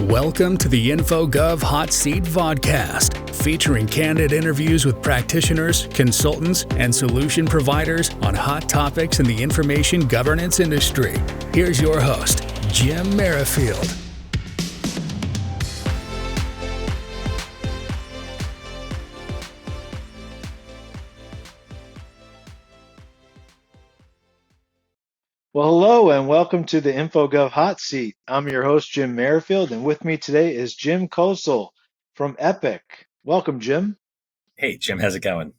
Welcome to the InfoGov Hot Seat Vodcast, featuring candid interviews with practitioners, consultants, and solution providers on hot topics in the information governance industry. Here's your host, Jim Merrifield. Well, hello and welcome to the InfoGov Hot Seat. I'm your host, Jim Merrifield, and with me today is Jim Koziol from Epic. Welcome, Jim. Hey, Jim, how's it going?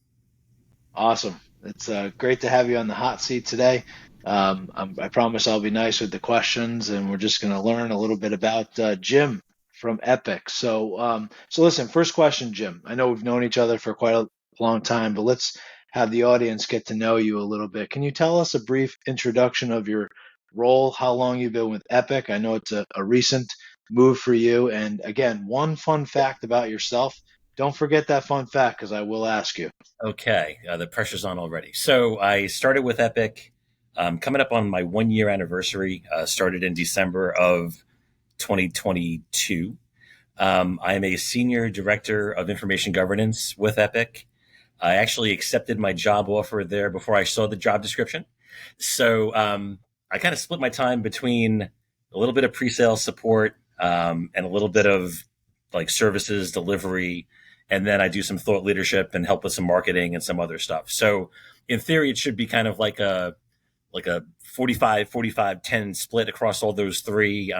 Awesome. It's great to have you on the hot seat today. I promise I'll be nice with the questions, and we're just going to learn a little bit about Jim from Epic. So listen, first question, Jim. I know we've known each other for quite a long time, but let's have the audience get to know you a little bit. Can you tell us a brief introduction of your role, how long you've been with Epic? I know it's a recent move for you. And again, one fun fact about yourself. Don't forget that fun fact because I will ask you. Okay, the pressure's on already. So I started with Epic, coming up on my 1-year anniversary, started in December of 2022. I am a senior director of information governance with Epic. I actually accepted my job offer there before I saw the job description. So I kind of split my time between a little bit of pre-sales support and a little bit of like services delivery. And then I do some thought leadership and help with some marketing and some other stuff. So in theory, it should be kind of like a 45-10 split across all those three.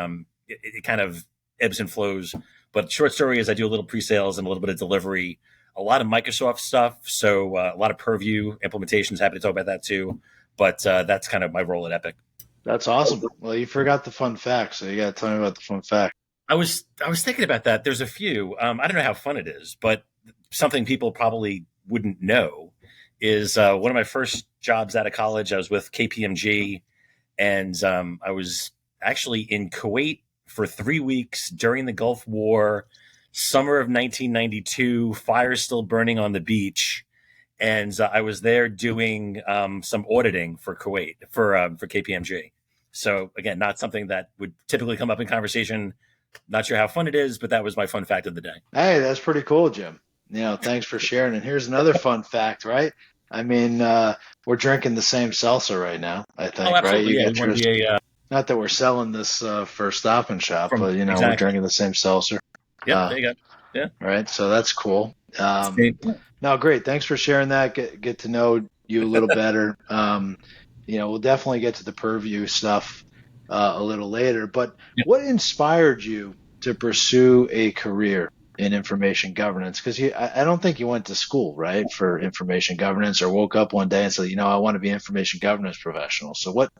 It kind of ebbs and flows. But short story is I do a little pre-sales and a little bit of delivery. A lot of Microsoft stuff, so a lot of Purview implementations. Happy to talk about that too, but that's kind of my role at Epic. That's awesome. Well, you forgot the fun fact, so you got to tell me about the fun fact. I was thinking about that. There's a few. I don't know how fun it is, but something people probably wouldn't know is one of my first jobs out of college. I was with KPMG, and I was actually in Kuwait for 3 weeks during the Gulf War. Summer of 1992, fires still burning on the beach, and I was there doing some auditing for Kuwait for KPMG. So again, not something that would typically come up in conversation. Not sure how fun it is, but that was my fun fact of the day. Hey, that's pretty cool, Jim. Thanks for sharing. And here's another fun fact, right? I mean, we're drinking the same seltzer right now. I think, right? Not that we're selling this for Stop and Shop, but exactly. We're drinking the same seltzer. Yeah, there you go. Yeah. Right. So that's cool. No, great. Thanks for sharing that. Get to know you a little better. We'll definitely get to the Purview stuff a little later. But What inspired you to pursue a career in information governance? Because I don't think you went to school, right, for information governance, or woke up one day and said, I want to be an information governance professional. So what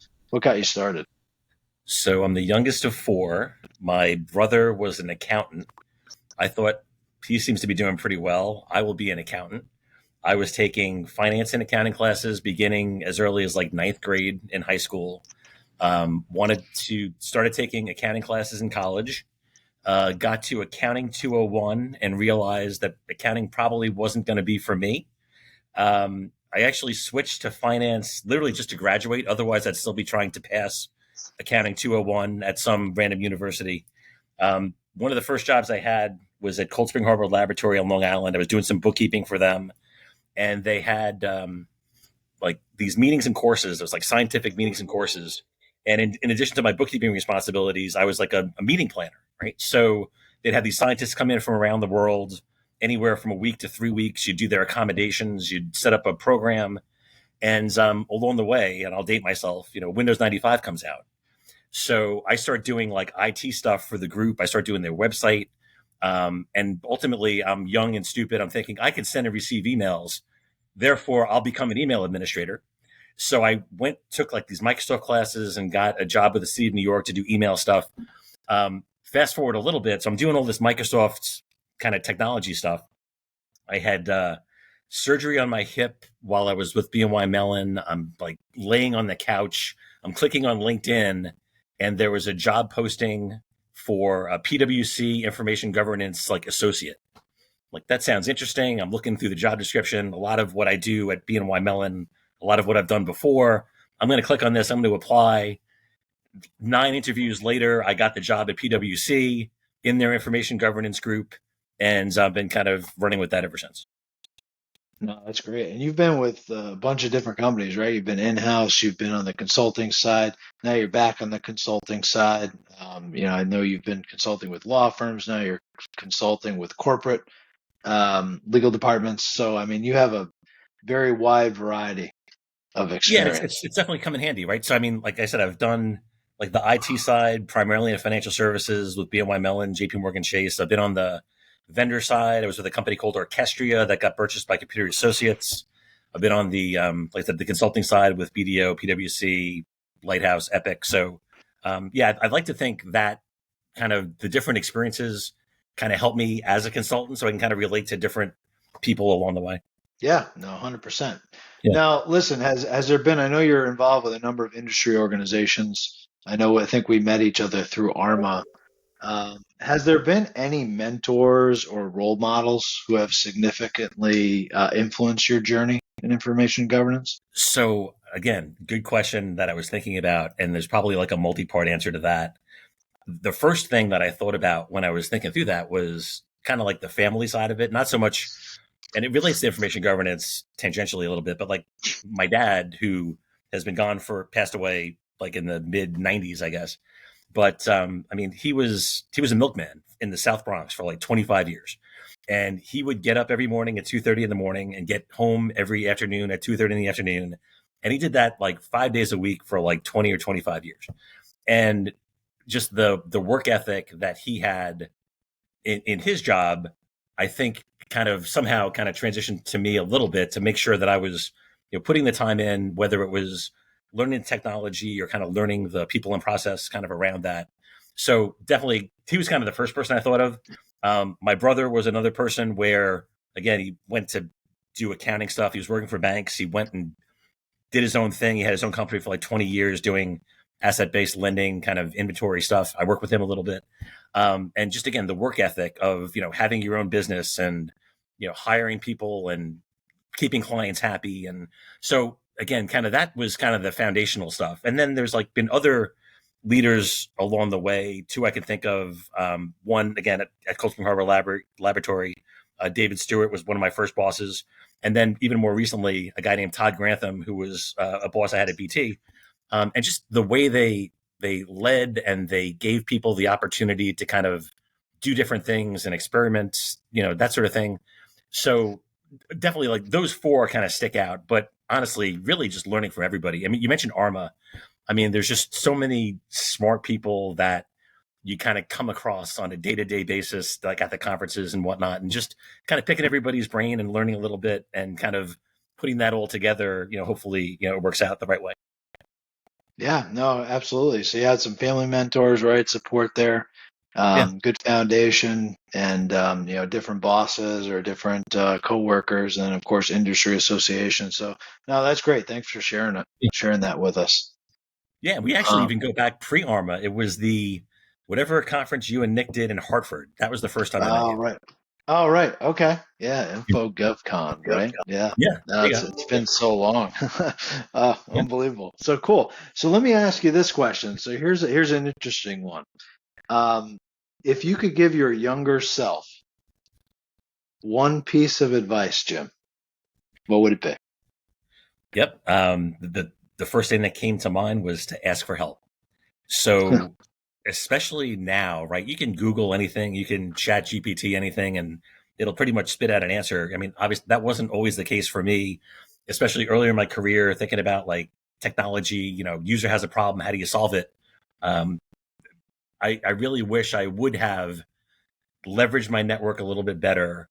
got you started? So I'm the youngest of four. My brother was an accountant. I thought he seems to be doing pretty well. I will be an accountant. I was taking finance and accounting classes beginning as early as like 9th grade in high school. Started taking accounting classes in college. Got to accounting 201 and realized that accounting probably wasn't going to be for me. I actually switched to finance literally just to graduate. Otherwise, I'd still be trying to pass accounting 201 at some random university. One of the first jobs I had was at Cold Spring Harbor Laboratory on Long Island. I was doing some bookkeeping for them, and they had like these meetings and courses. It was like scientific meetings and courses. And in addition to my bookkeeping responsibilities, I was like a meeting planner, right? So they'd have these scientists come in from around the world, anywhere from a week to 3 weeks. You'd do their accommodations. You'd set up a program. And along the way, and I'll date myself, Windows 95 comes out. So I start doing like IT stuff for the group. I start doing their website. And ultimately, I'm young and stupid. I'm thinking I can send and receive emails. Therefore, I'll become an email administrator. So I took like these Microsoft classes and got a job with the city of New York to do email stuff. Fast forward a little bit. So I'm doing all this Microsoft kind of technology stuff. I had surgery on my hip while I was with BNY Mellon. I'm like laying on the couch. I'm clicking on LinkedIn, and there was a job posting for a PwC information governance like associate. Like, that sounds interesting. I'm looking through the job description. A lot of what I do at BNY Mellon, a lot of what I've done before. I'm going to click on this. I'm going to apply. 9 interviews later, I got the job at PwC. in their information governance group, and I've been kind of running with that ever since. No, that's great. And you've been with a bunch of different companies, right? You've been in-house, you've been on the consulting side. Now you're back on the consulting side. I know you've been consulting with law firms. Now you're consulting with corporate legal departments. So, I mean, you have a very wide variety of Yeah, and experience. it's definitely come in handy, right? So I mean, like I said, I've done like the IT side primarily in financial services with BNY Mellon, JP Morgan Chase. I've been on the vendor side. I was with a company called Orchestria that got purchased by Computer Associates. I've been on the like I said, the consulting side with BDO, PwC, Lighthouse, Epic. So yeah, I'd like to think that kind of the different experiences kind of help me as a consultant, so I can kind of relate to different people along the way. Yeah, no, 100%. Yeah. Now, listen, has there been, I know you're involved with a number of industry organizations. I think we met each other through ARMA. Has there been any mentors or role models who have significantly influenced your journey in information governance? So again, good question that I was thinking about, and there's probably like a multi-part answer to that. The first thing that I thought about when I was thinking through that was kind of like the family side of it, not so much, and it relates to information governance tangentially a little bit, but like my dad, who has been passed away like in the mid 90s, I guess. But I mean, he was a milkman in the South Bronx for like 25 years, and he would get up every morning at 2:30 in the morning and get home every afternoon at 2:30 in the afternoon, and he did that like 5 days a week for like 20 or 25 years, and just the work ethic that he had in his job, I think kind of somehow kind of transitioned to me a little bit to make sure that I was, putting the time in, whether it was learning technology or kind of learning the people and process kind of around that. So definitely he was kind of the first person I thought of. My brother was another person where, again, he went to do accounting stuff. He was working for banks. He went and did his own thing. He had his own company for like 20 years doing asset-based lending kind of inventory stuff. I worked with him a little bit. And just, again, the work ethic of, having your own business and, hiring people and keeping clients happy. And so, again, kind of that was kind of the foundational stuff. And then there's like been other leaders along the way too. I can think of one, again, at Cold Spring Harbor Laboratory. David Stewart was one of my first bosses. And then even more recently, a guy named Todd Grantham, who was a boss I had at BT. And just the way they led and they gave people the opportunity to kind of do different things and experiment, that sort of thing. So definitely like those four kind of stick out, but honestly, really just learning from everybody. I mean, you mentioned ARMA. I mean, there's just so many smart people that you kind of come across on a day-to-day basis, like at the conferences and whatnot, and just kind of picking everybody's brain and learning a little bit and kind of putting that all together, hopefully, it works out the right way. Yeah, no, absolutely. So you had some family mentors, right? Support there, Yeah. good foundation, and different bosses or different coworkers, and of course industry associations. So no, that's great. Thanks for sharing that with us. Yeah, we actually even go back pre-ARMA. It was the whatever conference you and Nick did in Hartford. That was the first time I met All you. right. All right. Okay. Yeah. Info GovCon, right? Yeah. Yeah, No, there you go. it's been so long. Yeah. Unbelievable. So cool. So let me ask you this question. So here's an interesting one. If you could give your younger self one piece of advice, Jim, what would it be? Yep. The first thing that came to mind was to ask for help. So especially now, right? You can Google anything, you can chat GPT anything, and it'll pretty much spit out an answer. I mean, obviously that wasn't always the case for me, especially earlier in my career, thinking about like technology, user has a problem, how do you solve it? Um, I really wish I would have leveraged my network a little bit better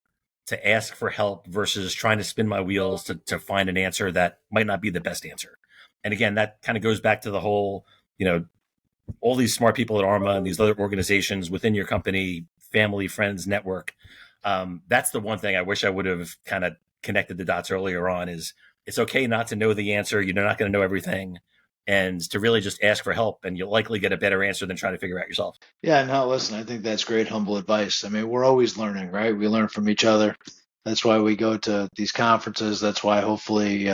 to ask for help versus trying to spin my wheels to find an answer that might not be the best answer. And again, that kind of goes back to the whole, all these smart people at ARMA and these other organizations within your company, family, friends, network. That's the one thing I wish I would have kind of connected the dots earlier on is it's okay not to know the answer. You're not going to know everything, and to really just ask for help, and you'll likely get a better answer than trying to figure out yourself. Yeah, no, listen, I think that's great, humble advice. I mean, we're always learning, right? We learn from each other. That's why we go to these conferences. That's why hopefully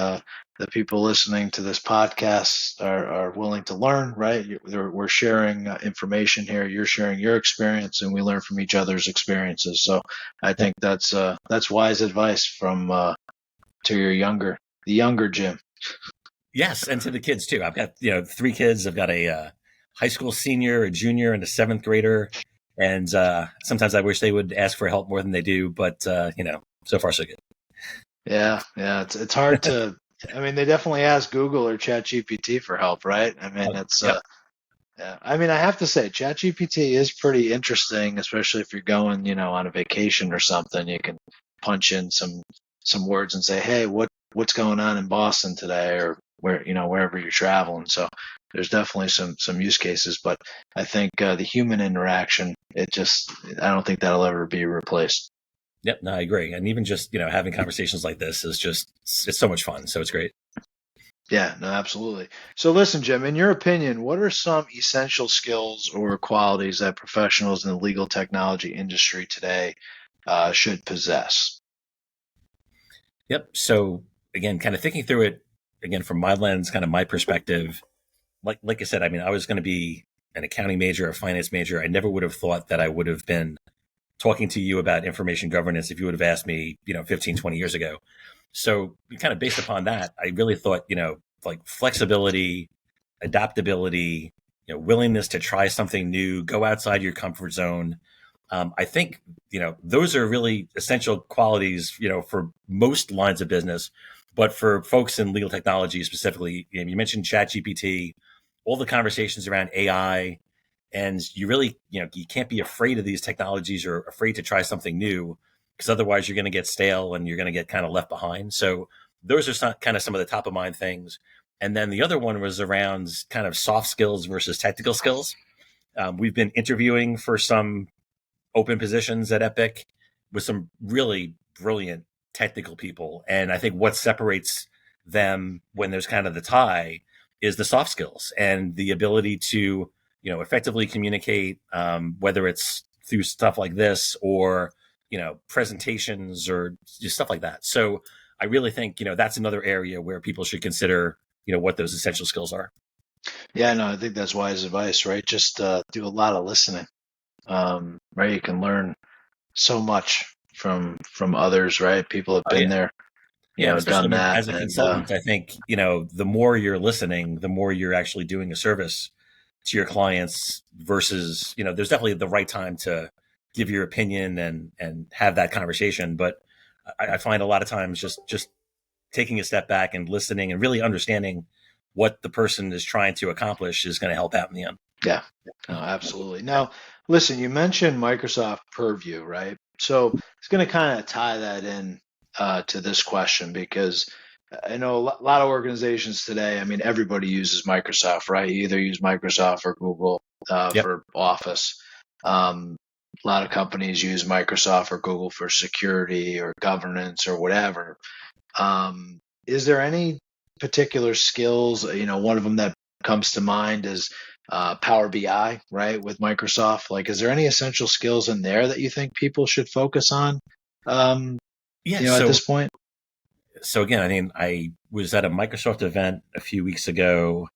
the people listening to this podcast are willing to learn, right? We're sharing information here. You're sharing your experience, and we learn from each other's experiences. So I think that's wise advice from to the younger Jim. Yes, and to the kids too. I've got 3 kids. I've got a high school senior, a junior, and a 7th grader. And sometimes I wish they would ask for help more than they do, but so far so good. Yeah, it's hard to. I mean, they definitely ask Google or ChatGPT for help, right? I mean, Yep. yeah. I mean, I have to say, ChatGPT is pretty interesting, especially if you're going, on a vacation or something. You can punch in some words and say, "Hey, what's going on in Boston today?" or wherever you're traveling. So there's definitely some use cases, but I think the human interaction, I don't think that'll ever be replaced. Yep, no, I agree. And even just, having conversations like this is it's so much fun. So it's great. Yeah, no, absolutely. So listen, Jim, in your opinion, what are some essential skills or qualities that professionals in the legal technology industry today should possess? Yep. So again, kind of thinking through it again from my lens, kind of my perspective, like I said, I mean, I was going to be an accounting major, a finance major. I never would have thought that I would have been talking to you about information governance if you would have asked me, 15, 20 years ago. So kind of based upon that, I really thought, like flexibility, adaptability, willingness to try something new, go outside your comfort zone. I think, those are really essential qualities, for most lines of business, but for folks in legal technology specifically, you mentioned ChatGPT, all the conversations around AI, and you really, you can't be afraid of these technologies or afraid to try something new, because otherwise you're going to get stale and you're going to get kind of left behind. So those are some of the top of mind things. And then the other one was around kind of soft skills versus technical skills. We've been interviewing for some open positions at Epic with some really brilliant technical people. And I think what separates them when there's kind of the tie is the soft skills and the ability to, effectively communicate, whether it's through stuff like this or, presentations or just stuff like that. So I really think, that's another area where people should consider, what those essential skills are. Yeah, no, I think that's wise advice, right? Just do a lot of listening, right? You can learn so much from others, right? People have Oh, been yeah. there, Yeah, and especially, done that, as a and consultant, I think, the more you're listening, the more you're actually doing a service to your clients versus, there's definitely the right time to give your opinion and have that conversation. But I find a lot of times just taking a step back and listening and really understanding what the person is trying to accomplish is going to help out in the end. yeah, no, absolutely. Now, listen, you mentioned Microsoft Purview, right? So it's going to kind of tie that in to this question because I know a lot of organizations today. I mean, everybody uses Microsoft, right? You either use Microsoft or Google Yep. for Office. A lot of companies use Microsoft or Google for security or governance or whatever. Is there any particular skills? One of them that comes to mind is Power BI, right, with Microsoft. Like, is there any essential skills in there that you think people should focus on? Yeah. At this point. So again, I mean, I was at a Microsoft event a few weeks ago,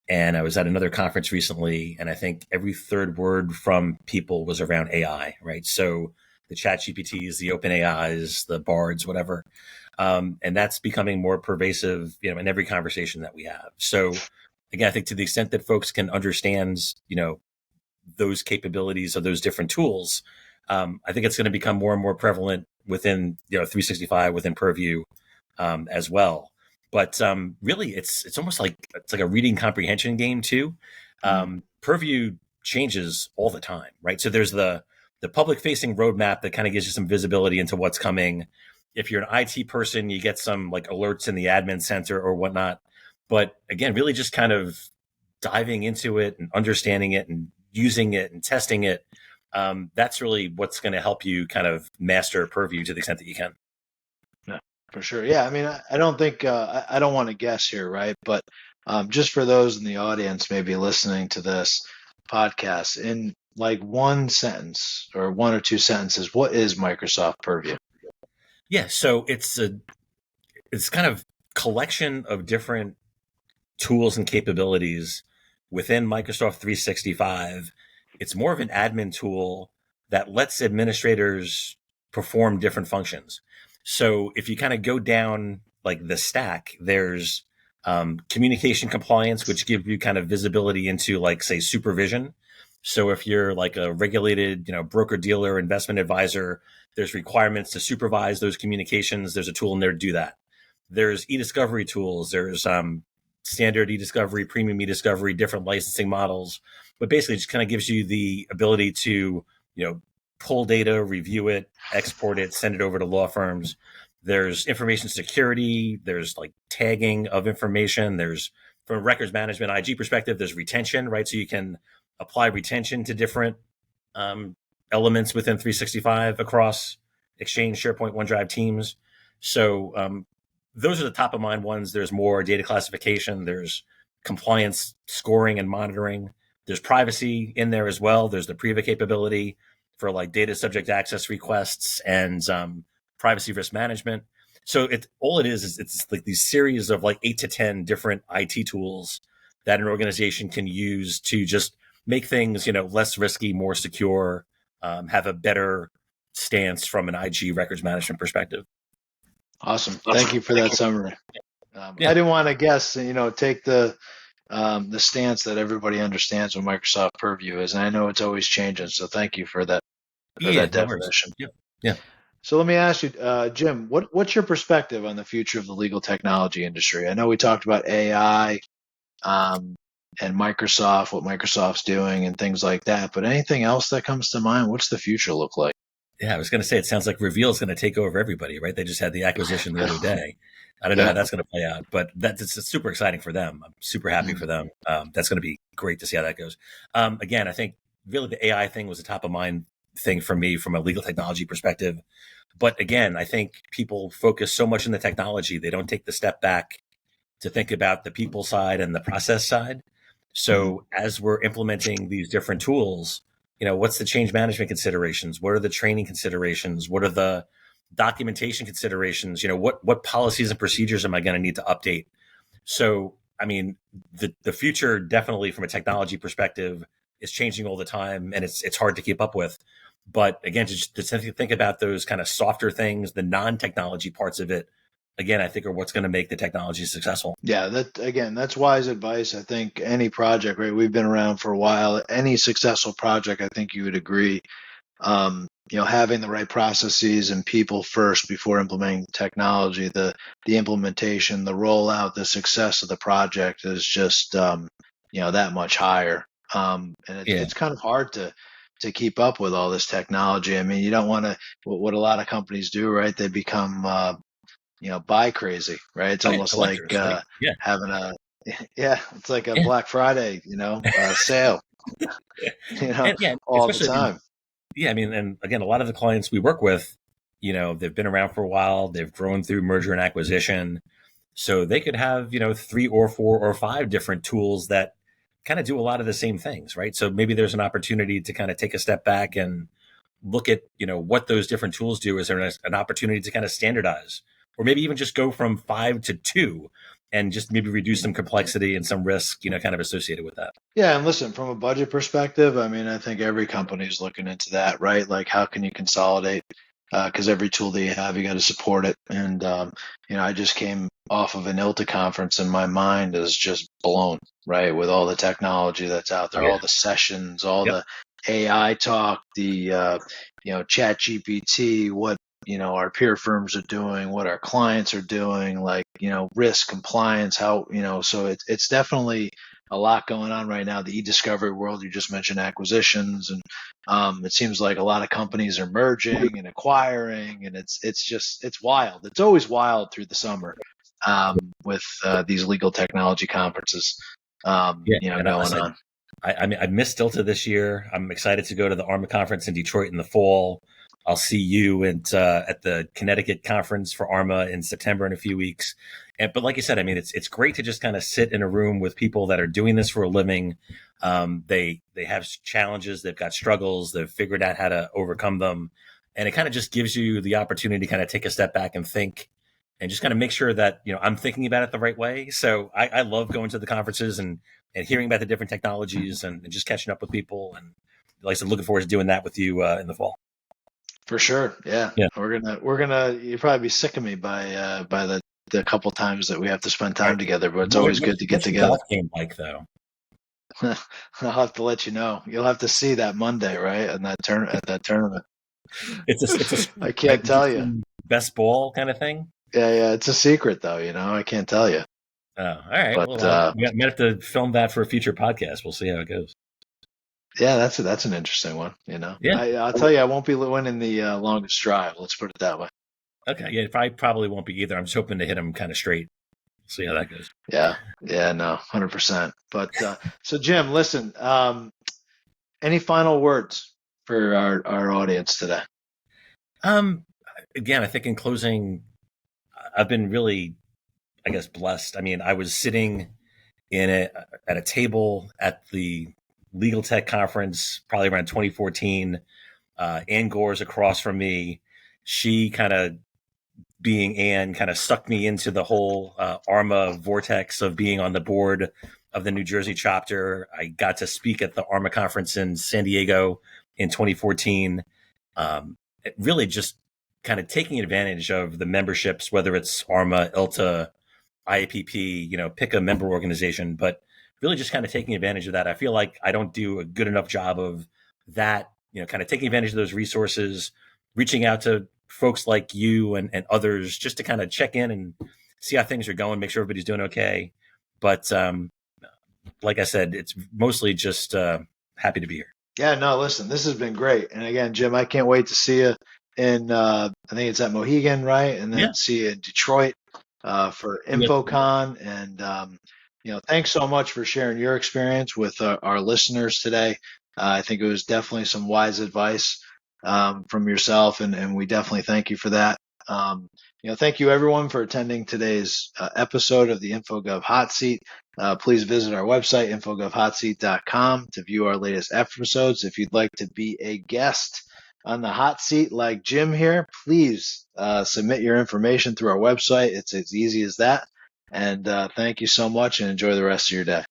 and I was at another conference recently, and I think every third word from people was around AI, right? So the Chat GPTs, the Open AIs, the Bards, whatever. And that's becoming more pervasive, in every conversation that we have. So again, I think to the extent that folks can understand, those capabilities of those different tools, I think it's going to become more and more prevalent within, 365, within Purview, as well. But really, it's almost like it's like a reading comprehension game too. Purview changes all the time, right? So there's the public facing roadmap that kind of gives you some visibility into what's coming. If you're an IT person, you get some like alerts in the admin center or whatnot. But again, really just kind of diving into it and understanding it and using it and testing it. That's really what's going to help you kind of master Purview to the extent that you can. For sure. Yeah. I mean, I don't think, I don't want to guess here, right? But just for those in the audience maybe listening to this podcast, in like one sentence or one or two sentences, what is Microsoft Purview? Yeah. So it's kind of collection of different tools and capabilities within Microsoft 365. It's more of an admin tool that lets administrators perform different functions. So if you kind of go down like the stack, there's communication compliance, which gives you kind of visibility into like, say, supervision. So if you're like a regulated, broker dealer, investment advisor, there's requirements to supervise those communications. There's a tool in there to do that. There's e-discovery tools. There's standard e-discovery, premium e-discovery, different licensing models. But basically it just kind of gives you the ability to, pull data, review it, export it, send it over to law firms. There's information security. There's like tagging of information. There's, from a records management IG perspective, there's retention, right? So you can apply retention to different elements within 365 across Exchange, SharePoint, OneDrive, Teams. So those are the top of mind ones. There's more data classification. There's compliance scoring and monitoring. There's privacy in there as well. There's the Priva capability for like data subject access requests and privacy risk management. So all it is it's like these series of like 8 to 10 different IT tools that an organization can use to just make things, less risky, more secure, have a better stance from an IG records management perspective. Awesome. Thank you for that summary. I didn't want to guess, take the stance that everybody understands what Microsoft Purview is. And I know it's always changing. So thank you for that, that definition. Yeah. So let me ask you, Jim, what's your perspective on the future of the legal technology industry? I know we talked about AI and Microsoft, what Microsoft's doing and things like that, but anything else that comes to mind? What's the future look like? Yeah, I was going to say, it sounds like Reveal is going to take over everybody, right? They just had the acquisition the other day. I don't know how that's going to play out, but it's super exciting for them. I'm super happy for them. That's going to be great to see how that goes. Again, I think really the AI thing was a top of mind thing for me from a legal technology perspective. But again, I think people focus so much on the technology, they don't take the step back to think about the people side and the process side. So as we're implementing these different tools, what's the change management considerations? What are the training considerations? What are the documentation considerations? What policies and procedures am I going to need to update? So, I mean, the future definitely from a technology perspective is changing all the time, and it's hard to keep up with. But again, to think about those kind of softer things, the non-technology parts of it, again, I think are what's going to make the technology successful. Yeah, that's wise advice. I think any project, right? We've been around for a while. Any successful project, I think you would agree, having the right processes and people first before implementing technology, the implementation, the rollout, the success of the project is just, that much higher. It's kind of hard to keep up with all this technology. I mean, you don't want to, what a lot of companies do, right? They become, buy crazy, right? It's almost like having it's like a Black Friday, sale, all the time. And again, a lot of the clients we work with, they've been around for a while, they've grown through merger and acquisition. So they could have, 3 or 4 or 5 different tools that kind of do a lot of the same things, right? So maybe there's an opportunity to kind of take a step back and look at, what those different tools do. Is there an opportunity to kind of standardize? Or maybe even just go from 5 to 2 and just maybe reduce some complexity and some risk, kind of associated with that. Yeah. And listen, from a budget perspective, I mean, I think every company is looking into that, right? Like, how can you consolidate? Because every tool that you have, you got to support it. And, I just came off of an ILTA conference and my mind is just blown, right? With all the technology that's out there, all the sessions, all the AI talk, the, chat GPT, what, our peer firms are doing, what our clients are doing, like, risk compliance, how, so it's definitely a lot going on right now. The e-discovery world, you just mentioned acquisitions, and it seems like a lot of companies are merging and acquiring, and it's wild. It's always wild through the summer with these legal technology conferences going on. I missed ILTA this year. I'm excited to go to the ARMA conference in Detroit in the fall. I'll see you at the Connecticut conference for ARMA in September in a few weeks. But like you said, I mean, it's great to just kind of sit in a room with people that are doing this for a living. They have challenges, they've got struggles, they've figured out how to overcome them. And it kind of just gives you the opportunity to kind of take a step back and think, and just kind of make sure that, I'm thinking about it the right way. So I love going to the conferences and hearing about the different technologies and just catching up with people. And like I said, looking forward to doing that with you in the fall. For sure. Yeah. Yeah. You'll probably be sick of me by the couple times that we have to spend time together, but it's always good to get together. Golf game like though? I'll have to let you know. You'll have to see that Monday, right? And at that tournament. It's I can't tell you. Best ball kind of thing. Yeah. It's a secret though, I can't tell you. Oh, all right. But, we might have to film that for a future podcast. We'll see how it goes. Yeah, that's an interesting one. Yeah. I'll tell you, I won't be winning the longest drive. Let's put it that way. Okay. Yeah, I probably won't be either. I'm just hoping to hit him kind of straight. See how that goes. Yeah. No, 100%. But so Jim, listen. Any final words for our audience today? Again, I think in closing, I've been really, I guess, blessed. I mean, I was sitting at a table at the Legal Tech Conference, probably around 2014. Ann Gore's across from me. She being Ann, kind of sucked me into the whole ARMA vortex of being on the board of the New Jersey chapter. I got to speak at the ARMA conference in San Diego in 2014. It really just kind of taking advantage of the memberships, whether it's ARMA, ILTA, IAPP, pick a member organization, but really just kind of taking advantage of that. I feel like I don't do a good enough job of that, kind of taking advantage of those resources, reaching out to folks like you and others just to kind of check in and see how things are going, make sure everybody's doing okay. But like I said, it's mostly just happy to be here. Yeah, no, listen, this has been great. And again, Jim, I can't wait to see you in, I think it's at Mohegan, right? And then see you in Detroit for InfoCon. And, thanks so much for sharing your experience with our listeners today. I think it was definitely some wise advice from yourself, and we definitely thank you for that. Thank you everyone for attending today's episode of the InfoGov Hot Seat. Please visit our website, infogovhotseat.com, to view our latest episodes. If you'd like to be a guest on the hot seat like Jim here, please submit your information through our website. It's as easy as that. And thank you so much, and enjoy the rest of your day.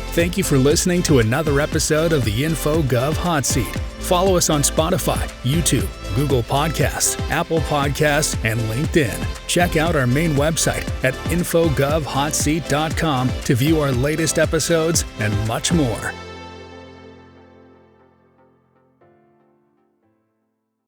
Thank you for listening to another episode of the InfoGov Hot Seat. Follow us on Spotify, YouTube, Google Podcasts, Apple Podcasts, and LinkedIn. Check out our main website at infogovhotseat.com to view our latest episodes and much more.